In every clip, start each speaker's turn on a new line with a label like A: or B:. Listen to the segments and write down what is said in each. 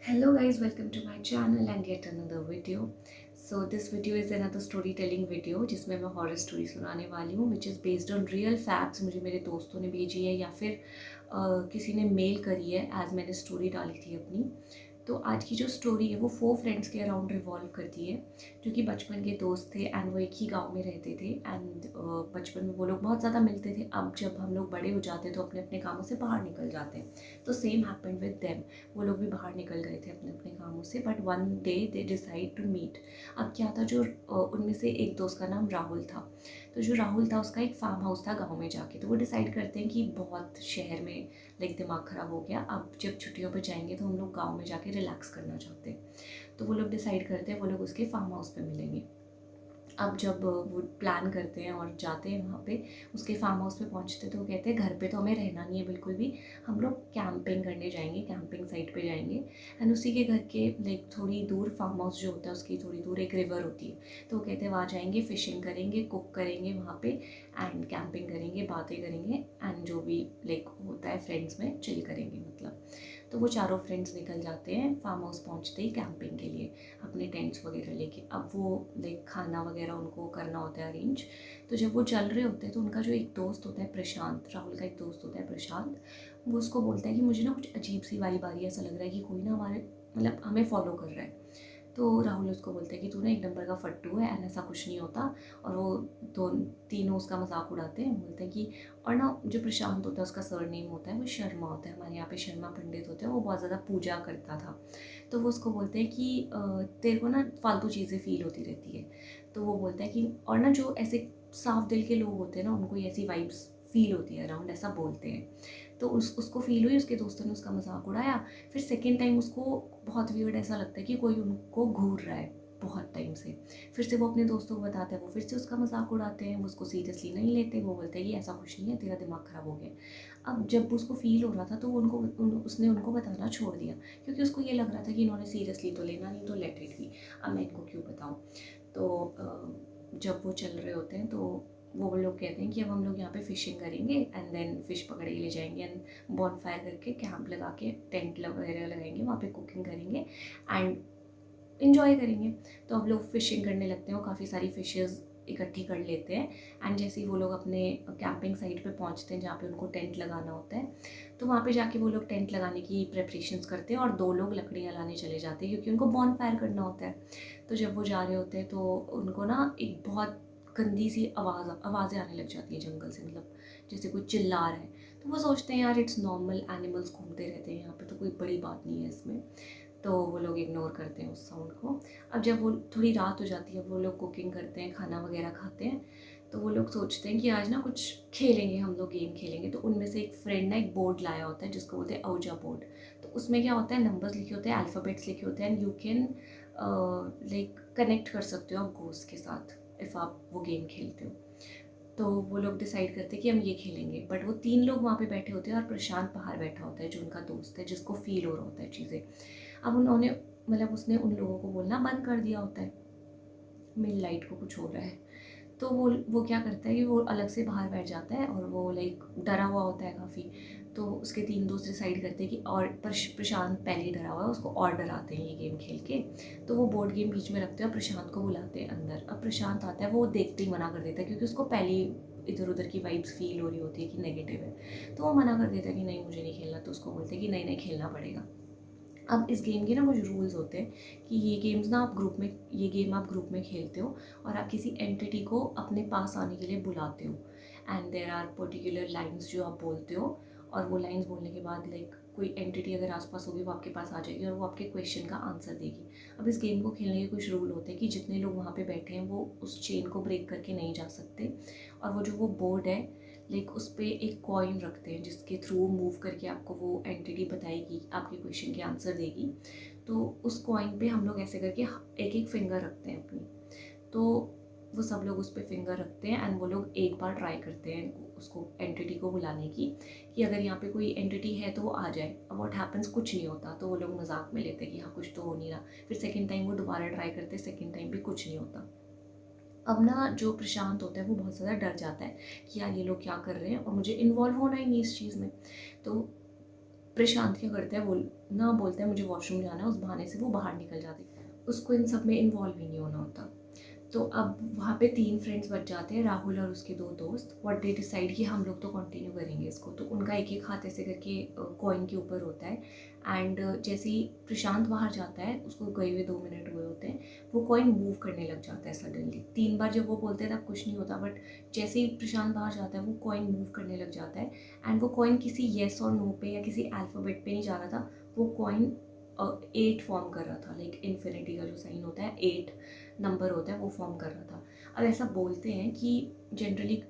A: Hello guys, welcome to my channel and yet another video. So this video is another storytelling video जिसमें मैं horror story सुनाने वाली हूँ which is based on real facts। मुझे मेरे दोस्तों ने भेजी है या फिर किसी ने मेल करी है एज मैंने स्टोरी डाली थी अपनी। तो आज की जो स्टोरी है वो 4 फ्रेंड्स के अराउंड रिवॉल्व करती है जो कि बचपन के दोस्त थे एंड वो एक ही गांव में रहते थे एंड बचपन में वो लोग बहुत ज़्यादा मिलते थे। अब जब हम लोग बड़े हो जाते तो अपने अपने कामों से बाहर निकल जाते हैं। तो सेम हैपेंड विद देम, वो लोग भी बाहर निकल गए थे अपने अपने कामों से, but one day they decide to meet. अब क्या था, जो उनमें से एक दोस्त का नाम राहुल था। तो जो राहुल था उसका एक फार्म हाउस था गाँव में जाके। तो वो डिसाइड करते हैं कि बहुत शहर में लाइक दिमाग ख़राब हो गया, अब जब छुट्टियों पर जाएंगे तो हम लोग गाँव में जाके रिलैक्स करना चाहते हैं। तो वो लोग डिसाइड करते हैं वो लोग उसके फार्म हाउस पे मिलेंगे। अब जब वो प्लान करते हैं और जाते हैं वहाँ पे, उसके फार्म हाउस पे पहुँचते तो वो कहते हैं घर पे तो हमें रहना नहीं है बिल्कुल भी, हम लोग कैंपिंग करने जाएंगे, कैंपिंग साइट पे जाएंगे। एंड उसी के घर के लाइक थोड़ी दूर फार्म हाउस जो होता है उसकी थोड़ी दूर एक रिवर होती है। तो वो कहते हैं वहाँ जाएंगे, फिशिंग करेंगे, कुक करेंगे वहाँ पे एंड कैंपिंग करेंगे, बातें करेंगे एंड जो भी लाइक होता है फ्रेंड्स में चिल करेंगे मतलब। तो वो चारों फ्रेंड्स निकल जाते हैं फार्म हाउस पहुँचते ही कैंपिंग के लिए अपने टेंट्स वगैरह लेके। अब वो लाइक खाना वगैरह उनको करना होता है अरेंज। तो जब वो चल रहे होते हैं तो उनका जो एक दोस्त होता है प्रशांत, राहुल का एक दोस्त होता है प्रशांत, वो उसको बोलता है कि मुझे ना कुछ अजीब सी वाली बारी ऐसा लग रहा है कि कोई ना हमारे मतलब हमें फॉलो कर रहा है। तो राहुल उसको बोलता है कि तू ना एक नंबर का फट्टू है एंड ऐसा कुछ नहीं होता। और वो दो तीनों उसका मजाक उड़ाते हैं, बोलते हैं कि और ना जो प्रशांत होता है उसका सरनेम होता है वो शर्मा होता है, हमारे यहाँ पे शर्मा पंडित होते हैं, वो बहुत ज़्यादा पूजा करता था। तो वो उसको बोलते हैं कि तेरे को ना फालतू चीज़ें फील होती रहती है। तो वो बोलता है कि और ना जो ऐसे साफ दिल के लोग होते हैं ना उनको ऐसी वाइब्स फील होती है अराउंड, ऐसा बोलते हैं। तो उसको फील हुई, उसके दोस्तों ने उसका मजाक उड़ाया। फिर सेकेंड टाइम उसको बहुत वियर्ड ऐसा लगता है कि कोई उनको घूर रहा है बहुत टाइम से। फिर से वो अपने दोस्तों को बताता है, वो फिर से उसका मजाक उड़ाते हैं, वो उसको सीरियसली नहीं लेते, वो बोलते हैं कि ऐसा कुछ नहीं है, तेरा दिमाग ख़राब हो गया। अब जब उसको फील हो रहा था तो वो उसने उनको बताना छोड़ दिया, क्योंकि उसको ये लग रहा था कि इन्होंने सीरियसली तो लेना नहीं, तो लेट इट बी, अब मैं इनको क्यों बताऊँ। तो जब वो चल रहे होते हैं तो वो लोग कहते हैं कि अब हम लोग यहाँ पे फ़िशिंग करेंगे एंड देन फ़िश पकड़ के ले जाएंगे एंड बॉन फायर करके कैंप लगा के टेंट वगैरह लगाएंगे, वहाँ पे कुकिंग करेंगे एंड इन्जॉय करेंगे। तो अब लोग फ़िशिंग करने लगते हैं, वो काफ़ी सारी फ़िशेज़ इकट्ठी कर लेते हैं एंड जैसे ही वो लोग अपने कैंपिंग साइट पे पहुंचते हैं जहाँ पे उनको टेंट लगाना होता है, तो वहाँ पे जाके वो लोग टेंट लगाने की प्रेपरेशंस करते हैं और 2 लोग लकड़ियाँ लाने चले जाते हैं क्योंकि उनको बॉन फायर करना होता है। तो जब वो जा रहे होते हैं तो उनको ना एक बहुत गंदी सी आवाज़ें आने लग जाती है जंगल से, मतलब जैसे कोई चिल्ला रहा है। तो वो सोचते हैं यार इट्स नॉर्मल, एनिमल्स घूमते रहते हैं यहाँ पे, तो कोई बड़ी बात नहीं है इसमें। तो वो लोग इग्नोर करते हैं उस साउंड को। अब जब वो थोड़ी रात हो जाती है, वो लोग कुकिंग करते हैं, खाना वगैरह खाते हैं, तो वो लोग सोचते हैं कि आज ना कुछ खेलेंगे, हम लोग गेम खेलेंगे। तो उनमें से एक फ्रेंड ना एक बोर्ड लाया होता है जिसको बोलते हैं औजा बोर्ड। तो उसमें क्या होता है, नंबर्स लिखे होते हैं, अल्फ़ाबेट्स लिखे होते हैं and you can like connect कर सकते हो आप गोस्ट के साथ इफ़ आप वो गेम खेलते हो। तो वो लोग डिसाइड करते हैं कि हम ये खेलेंगे, बट वो 3 लोग वहाँ पे बैठे होते हैं और प्रशांत बाहर बैठा होता है जो उनका दोस्त है, जिसको फील हो रहा होता है चीज़ें। अब उन्होंने मतलब उसने उन लोगों को बोलना बंद कर दिया होता है, मिड लाइट को कुछ हो रहा है। तो वो क्या करता है कि वो अलग से बाहर बैठ जाता है और वो लाइक डरा हुआ होता है काफ़ी। तो उसके 3 दोस्त डिसाइड करते हैं कि और प्रशांत पहले ही डरा हुआ है, उसको और डराते हैं ये गेम खेल के। तो वो बोर्ड गेम बीच में रखते हैं और प्रशांत को बुलाते हैं अंदर। अब प्रशांत आता है, वो देखते ही मना कर देता है क्योंकि उसको पहले ही इधर उधर की वाइब्स फील हो रही होती है कि नेगेटिव है। तो वो मना कर देता है कि नहीं मुझे नहीं खेलना। तो उसको बोलते हैं कि नहीं नहीं खेलना पड़ेगा। अब इस गेम के ना कुछ रूल्स होते हैं कि ये गेम आप ग्रुप में खेलते हो और आप किसी एंटिटी को अपने पास आने के लिए बुलाते हो and there are particular lines जो आप बोलते हो। और वो लाइंस बोलने के बाद लाइक कोई एंटिटी अगर आसपास होगी वो आपके पास आ जाएगी और वो आपके क्वेश्चन का आंसर देगी। अब इस गेम को खेलने के कुछ रूल होते हैं कि जितने लोग वहाँ पे बैठे हैं वो उस चेन को ब्रेक करके नहीं जा सकते। और वो बोर्ड है लाइक उस पर एक कॉइन रखते हैं जिसके थ्रू मूव करके आपको वो एंटिटी बताएगी, आपके क्वेश्चन के आंसर देगी। तो उस कॉइन पे हम लोग ऐसे करके एक एक फिंगर रखते हैं अपनी। तो वो सब लोग उस पर फिंगर रखते हैं एंड वो लोग एक बार ट्राई करते हैं उसको एंटिटी को बुलाने की कि अगर यहाँ पे कोई एंटिटी है तो वो आ जाए। अब व्हाट हैपन्स, कुछ नहीं होता। तो वो लोग मजाक में लेते हैं कि हाँ कुछ तो हो नहीं रहा। फिर सेकेंड टाइम वो दोबारा ट्राई करते हैं, सेकेंड टाइम भी कुछ नहीं होता। अब ना जो प्रशांत होता है वो बहुत ज़्यादा डर जाता है कि यार ये लोग क्या कर रहे हैं और मुझे इन्वॉल्व होना ही नहीं इस चीज़ में। तो प्रशांत क्या करता है, वो ना बोलता है मुझे वॉशरूम जाना है, उस बहाने से वो बाहर निकल जाती है, उसको इन सब में इन्वॉल्व ही नहीं होना होता। तो अब वहाँ पे 3 फ्रेंड्स बच जाते हैं, राहुल और उसके 2 दोस्त। व्हाट दे डिसाइड कि हम लोग तो कंटिन्यू करेंगे इसको, तो उनका एक एक हाथ ऐसे करके कॉइन के ऊपर होता है। एंड जैसे ही प्रशांत बाहर जाता है, उसको गए हुए 2 मिनट हुए होते हैं, वो कॉइन मूव करने लग जाता है सडनली। 3 बार जब वो बोलते हैं तब कुछ नहीं होता, बट जैसे ही प्रशांत बाहर जाता है वो कॉइन मूव करने लग जाता है। एंड वो कॉइन किसी येस और नो पे या किसी अल्फ़ाबेट पे नहीं जा रहा था, वो कॉइन 8 फॉर्म कर रहा था, लाइक इन्फिनिटी का जो साइन होता है 8 नंबर होता है, वो फॉर्म कर रहा था। अब ऐसा बोलते हैं कि जनरली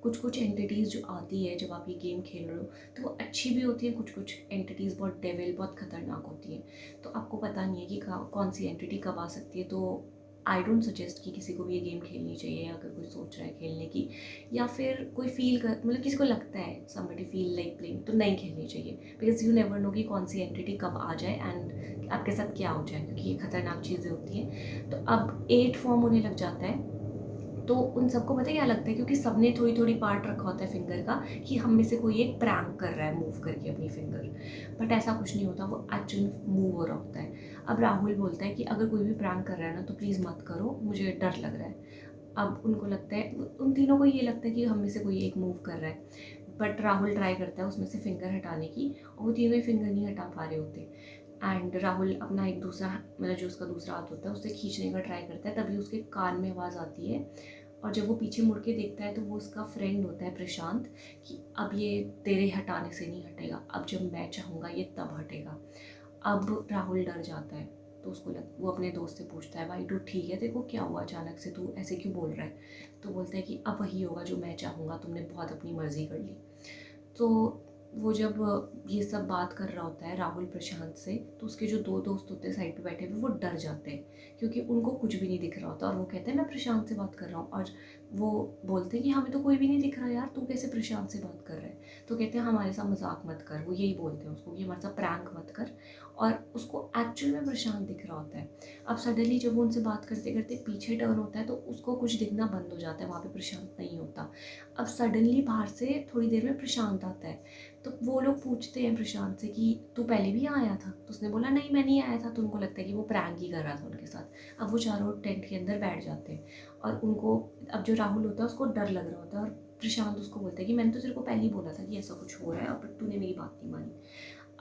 A: कुछ कुछ एंटिटीज़ जो आती है जब आप ये गेम खेल रहे हो, तो वो अच्छी भी होती है, कुछ कुछ एंटिटीज़ बहुत डेविल, बहुत ख़तरनाक होती हैं। तो आपको पता नहीं है कि कौन सी एंटिटी कब आ सकती है। तो आई डोंट सजेस्ट कि किसी को भी ये गेम खेलनी चाहिए, अगर कोई सोच रहा है खेलने की, या फिर कोई फील कर, मतलब किसी को लगता है समबडी फील लाइक प्लेइंग, तो नहीं खेलनी चाहिए। बिकॉज यू नेवर नो कि कौन सी एंटिटी कब आ जाए एंड आपके साथ क्या हो जाए, क्योंकि ये खतरनाक चीज़ें होती हैं। तो अब 8 फॉर्म होने लग जाता है, तो उन सबको पता है क्या लगता है, क्योंकि सबने थोड़ी थोड़ी पार्ट रखा होता है फिंगर का, कि हम में से कोई एक प्रैंक कर रहा है मूव करके अपनी फिंगर। बट ऐसा कुछ नहीं होता, वो एक्चुअली मूव हो रहा होता है। अब राहुल बोलता है कि अगर कोई भी प्रैंक कर रहा है ना, तो प्लीज़ मत करो, मुझे डर लग रहा है। अब उनको लगता है, उन तीनों को ये लगता है कि हम में से कोई एक मूव कर रहा है। बट राहुल ट्राई करता है उसमें से फिंगर हटाने की, और वो तीनों ही फिंगर नहीं हटा पा रहे होते। एंड राहुल अपना एक दूसरा, मतलब जो उसका दूसरा हाथ होता है, उससे खींचने का ट्राई करता है, तभी उसके कान में आवाज़ आती है। और जब वो पीछे मुड़ के देखता है, तो वो उसका फ्रेंड होता है प्रशांत, कि अब ये तेरे हटाने से नहीं हटेगा, अब जब मैं चाहूँगा ये तब हटेगा। अब राहुल डर जाता है, तो वो अपने दोस्त से पूछता है, भाई तू ठीक है, तेरे को क्या हुआ, अचानक से तू ऐसे क्यों बोल रहा है। तो बोलता है कि अब वही होगा जो मैं चाहूँगा, तुमने बहुत अपनी मर्जी कर ली। तो वो जब ये सब बात कर रहा होता है राहुल प्रशांत से, तो उसके जो 2 दोस्त होते हैं साइड पे बैठे हुए, वो डर जाते हैं, क्योंकि उनको कुछ भी नहीं दिख रहा होता। और वो कहते हैं मैं प्रशांत से बात कर रहा हूँ, और वो बोलते हैं कि हमें तो कोई भी नहीं दिख रहा यार, तू कैसे प्रशांत से बात कर रहा है। तो कहते हैं हमारे साथ मजाक मत कर, वो यही बोलते हैं उसको कि हमारे साथ प्रैंक मत कर। और उसको एक्चुअल में प्रशांत दिख रहा होता है। अब सडनली जब वो उनसे बात करते करते पीछे टर्न होता है, तो उसको कुछ दिखना बंद हो जाता है, वहाँ पे प्रशांत नहीं होता। अब सडनली बाहर से थोड़ी देर में प्रशांत आता है। तो वो लोग पूछते हैं प्रशांत से कि तू पहले भी यहाँ आया था, तो उसने बोला नहीं मैं नहीं आया था। तो उनको लगता है कि वो प्रैंक ही कर रहा था उनके साथ। अब वो चारों टेंट के अंदर बैठ जाते हैं, और उनको, अब जो राहुल होता है उसको डर लग रहा होता है, और प्रशांत उसको बोलता है कि मैंने तो तेरे को पहले ही बोला था कि ऐसा कुछ हो रहा है, बट तूने मेरी बात नहीं मानी।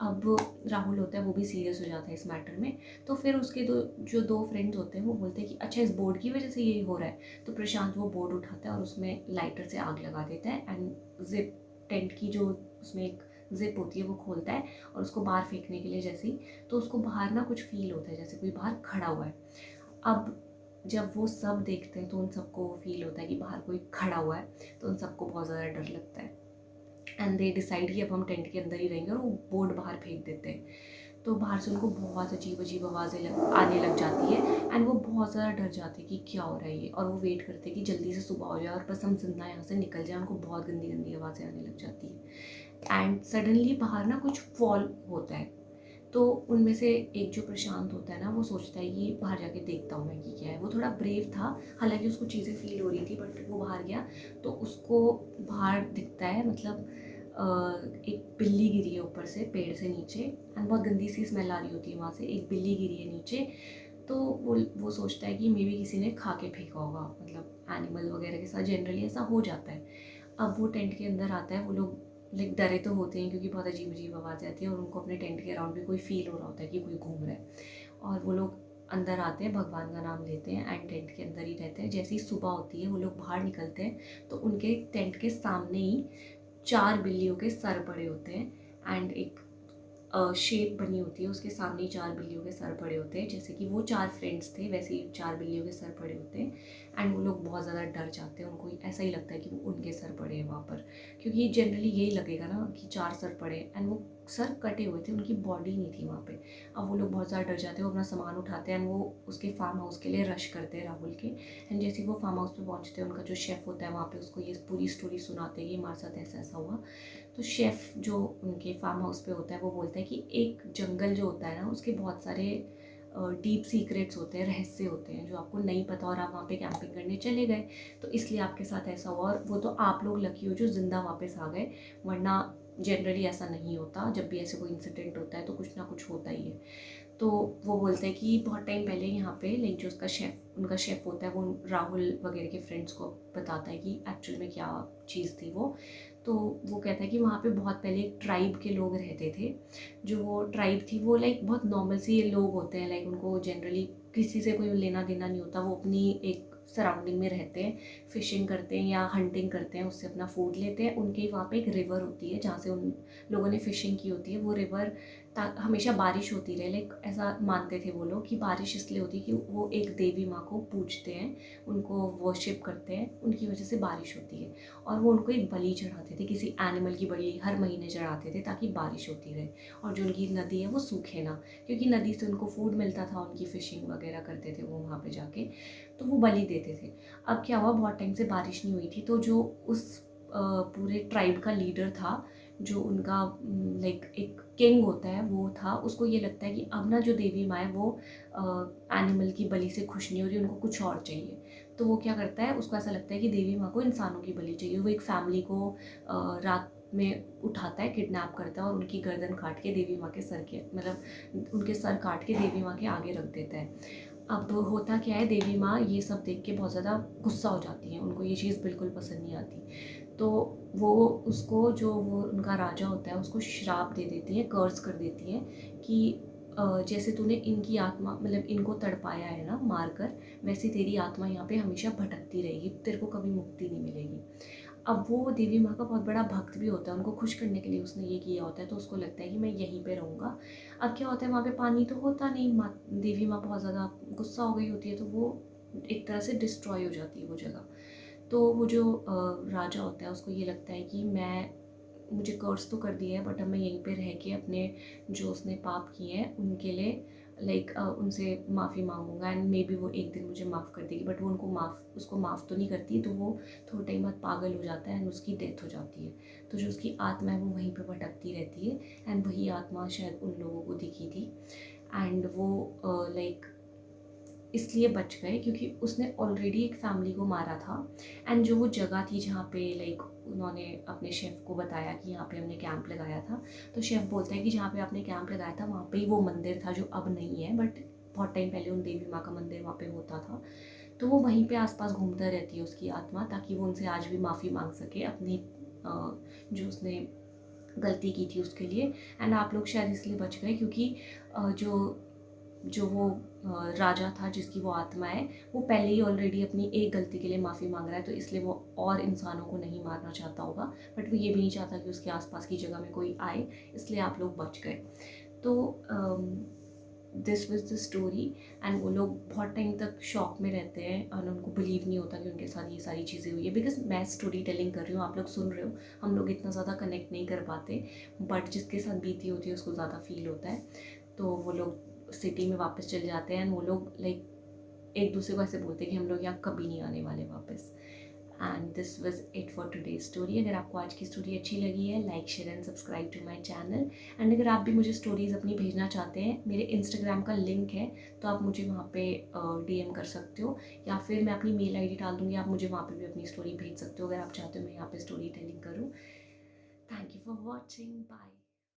A: अब राहुल होता है वो भी सीरियस हो जाता है इस मैटर में। तो फिर उसके जो 2 फ्रेंड्स होते हैं, वो बोलते हैं कि अच्छा इस बोर्ड की वजह से ये हो रहा है। तो प्रशांत वो बोर्ड उठाता है और उसमें लाइटर से आग लगा देता है, एंड जिप, टेंट की जो उसमें एक जिप होती है वो खोलता है, और उसको बाहर फेंकने के लिए जैसे ही, तो उसको बाहर ना कुछ फील होता है जैसे कोई बाहर खड़ा हुआ है। अब जब वो सब देखते हैं, तो उन सबको फील होता है कि बाहर कोई खड़ा हुआ है, तो उन सबको बहुत ज़्यादा डर लगता है। एंड दे डिसाइड कि अब हम टेंट के अंदर ही रहेंगे, और वो बोर्ड बाहर फेंक देते हैं। तो बाहर से उनको बहुत अजीब अजीब आवाज़ें आने लग जाती है, एंड वो बहुत ज़्यादा डर जाते हैं कि क्या हो रहा है ये, और वो वेट करते हैं कि जल्दी से सुबह हो जाए और बस हम जिंदा यहाँ से निकल जाए। उनको बहुत गंदी गंदी आवाज़ें आने लग जाती है। एंड सडनली बाहर ना कुछ फॉल होता है, तो उनमें से एक जो प्रशांत होता है ना, वो सोचता है कि बाहर जाके देखता हूँ मैं कि क्या है। वो थोड़ा ब्रेव था, हालांकि उसको चीज़ें फील हो रही थी, बट वो बाहर गया, तो उसको बाहर दिखता है, मतलब एक बिल्ली गिरी है ऊपर से पेड़ से नीचे, एंड बहुत गंदी सी स्मेल आ रही होती है वहाँ से, एक बिल्ली गिरी है नीचे। तो वो सोचता है कि मे बी किसी ने खा के फेंका होगा, मतलब एनिमल वगैरह के साथ जनरली ऐसा हो जाता है। अब वो टेंट के अंदर आता है, वो लोग लाइक डरे तो होते हैं, क्योंकि बहुत अजीब अजीब आवाज़ आती है, और उनको अपने टेंट के अराउंड भी कोई फील हो रहा होता है कि कोई घूम रहा है। और वो लोग अंदर आते हैं, भगवान का नाम लेते हैं, एंड टेंट के अंदर ही रहते हैं। जैसे ही सुबह होती है, वो लोग बाहर निकलते हैं, तो उनके टेंट के सामने ही 4 बिल्लियों के सर पड़े होते हैं, एंड एक शेप बनी होती है, उसके सामने ही 4 बिल्लियों के सर पड़े होते हैं। जैसे कि वो 4 फ्रेंड्स थे, वैसे ही 4 बिल्लियों के सर पड़े होते हैं। एंड वो लोग बहुत ज़्यादा डर जाते हैं, उनको ऐसा ही लगता है कि वो उनके सर पड़े हैं वहाँ पर, क्योंकि जनरली यही लगेगा ना कि 4 सर पड़े, एंड वो सर कटे हुए थे, उनकी बॉडी नहीं थी वहाँ पे। अब वो लोग बहुत ज़्यादा डर जाते हैं, वो अपना सामान उठाते हैं, एंड वो उसके फार्म हाउस के लिए रश करते हैं राहुल के। एंड जैसे ही वो फार्म हाउस पे पहुँचते हैं, उनका जो शेफ़ होता है वहाँ पे उसको ये पूरी स्टोरी सुनाते हैं कि हमारे साथ ऐसा ऐसा हुआ। तो शेफ़ जो उनके फार्म हाउस पे होता है, वो बोलता है कि एक जंगल जो होता है ना, उसके बहुत सारे डीप सीक्रेट्स होते हैं, रहस्य होते हैं जो आपको नहीं पता, और आप वहाँ पे कैंपिंग करने चले गए, तो इसलिए आपके साथ ऐसा हुआ। और वो तो आप लोग लकी हो जो ज़िंदा वापस आ गए, वरना जनरली ऐसा नहीं होता, जब भी ऐसे कोई इंसिडेंट होता है तो कुछ ना कुछ होता ही है। तो वो बोलते हैं कि बहुत टाइम पहले यहाँ पे लाइक जो उसका शेफ़ उनका शेफ़ होता है वो राहुल वगैरह के फ्रेंड्स को बताता है कि एक्चुअल में क्या चीज़ थी वो। तो वो कहता है कि वहाँ पे बहुत पहले एक ट्राइब के लोग रहते थे। जो वो ट्राइब थी वो लाइक बहुत नॉर्मल सी लोग होते हैं, लाइक उनको जनरली किसी से कोई लेना देना नहीं होता। वो अपनी एक सराउंडिंग में रहते हैं, फ़िशिंग करते हैं या हंटिंग करते हैं, उससे अपना फूड लेते हैं। उनके वहाँ पे एक रिवर होती है जहाँ से उन लोगों ने फ़िशिंग की होती है। वो रिवर हमेशा बारिश होती रहे, लाइक ऐसा मानते थे वो लोग कि बारिश इसलिए होती है कि वो एक देवी माँ को पूजते हैं, उनको वर्शिप करते हैं, उनकी वजह से बारिश होती है। और वो उनको एक बलि चढ़ाते थे, किसी एनिमल की बलि हर महीने चढ़ाते थे ताकि बारिश होती रहे और जो उनकी नदी है वो सूखे ना, क्योंकि नदी से उनको फूड मिलता था, उनकी फ़िशिंग वगैरह करते थे वो वहाँ पे जाके, तो वो बलि देते थे। अब क्या हुआ, बहुत टाइम से बारिश नहीं हुई थी, तो जो उस पूरे ट्राइब का लीडर था, जो उनका लाइक एक किंग होता है वो था, उसको ये लगता है कि अब ना जो देवी माँ है वो एनिमल की बलि से खुश नहीं हो रही, उनको कुछ और चाहिए। तो वो क्या करता है, उसको ऐसा लगता है कि देवी माँ को इंसानों की बलि चाहिए। वो एक फैमिली को रात में उठाता है, किडनैप करता है और उनकी गर्दन काट के देवी माँ के सर के मतलब उनके सर काट के देवी माँ के आगे रख देता है। अब होता क्या है, देवी माँ ये सब देख के बहुत ज़्यादा गुस्सा हो जाती हैं, उनको ये चीज़ बिल्कुल पसंद नहीं आती। तो वो उसको, जो वो उनका राजा होता है, उसको श्राप दे देती हैं, कर्स कर देती हैं कि जैसे तूने इनकी आत्मा मतलब इनको तड़पाया है ना मार कर, वैसे तेरी आत्मा यहाँ पे हमेशा भटकती रहेगी, तेरे को कभी मुक्ति नहीं मिलेगी। अब वो देवी माँ का बहुत बड़ा भक्त भी होता है, उनको खुश करने के लिए उसने ये किया होता है, तो उसको लगता है कि मैं यहीं पे रहूँगा। अब क्या होता है, वहाँ पे पानी तो होता नहीं, देवी माँ बहुत ज़्यादा गुस्सा हो गई होती है, तो वो एक तरह से डिस्ट्रॉय हो जाती है वो जगह। तो वो जो राजा होता है उसको ये लगता है कि मुझे कर्स तो कर दिया है, बट अब मैं यहीं पे रह के अपने जो उसने पाप किए हैं उनके लिए लाइक उनसे माफ़ी मांगूंगा, एंड मे बी वो एक दिन मुझे माफ़ कर देगी। बट वो उसको माफ़ तो नहीं करती, तो वो थोड़े टाइम बाद पागल हो जाता है एंड उसकी डेथ हो जाती है। तो जो उसकी आत्मा है वो वहीं पे भटकती रहती है, एंड वही आत्मा शायद उन लोगों को दिखी थी। एंड वो लाइक इसलिए बच गए क्योंकि उसने ऑलरेडी एक फैमिली को मारा था। एंड जो वो जगह थी जहाँ पे लाइक उन्होंने अपने शेफ़ को बताया कि यहाँ पे हमने कैंप लगाया था, तो शेफ़ बोलता है कि जहाँ पे आपने कैंप लगाया था वहाँ पे ही वो मंदिर था जो अब नहीं है, बट बहुत टाइम पहले उन देवी माँ का मंदिर वहाँ पे होता था। तो वो वहीं पे आसपास घूमता रहती है उसकी आत्मा, ताकि वो उनसे आज भी माफ़ी मांग सके अपनी जो उसने गलती की थी उसके लिए। एंड आप लोग शायद इसलिए बच गए क्योंकि जो जो वो राजा था जिसकी वो आत्मा है, वो पहले ही ऑलरेडी अपनी एक गलती के लिए माफ़ी मांग रहा है, तो इसलिए वो और इंसानों को नहीं मारना चाहता होगा, बट वो ये भी नहीं चाहता कि उसके आसपास की जगह में कोई आए, इसलिए आप लोग बच गए। तो this was the story. And वो लोग बहुत टाइम तक शॉक में रहते हैं और उनको बिलीव नहीं होता कि उनके साथ ये सारी चीज़ें हुई है, बिकॉज मैं स्टोरी टेलिंग कर रही हूँ, आप लोग सुन रहे हो, हम लोग इतना ज़्यादा कनेक्ट नहीं कर पाते, बट जिसके साथ बीती होती है उसको ज़्यादा फील होता है। तो वो लोग सिटी में वापस चले जाते हैं, वो लोग लाइक एक दूसरे को ऐसे बोलते हैं कि हम लोग यहाँ कभी नहीं आने वाले वापस। And this was it for today's story. अगर आपको आज की स्टोरी अच्छी लगी है, like share and subscribe to my channel. And अगर आप भी मुझे स्टोरीज़ अपनी भेजना चाहते हैं, मेरे इंस्टाग्राम का लिंक है, तो आप मुझे वहाँ पे DM कर सकते हो, या फिर मैं अपनी मेल ID डाल दूँगी, आप मुझे वहाँ पे भी अपनी स्टोरी भेज सकते हो अगर आप चाहते हो मैं यहाँ पे स्टोरी टेलिंग करूँ। Thank you for watching, bye.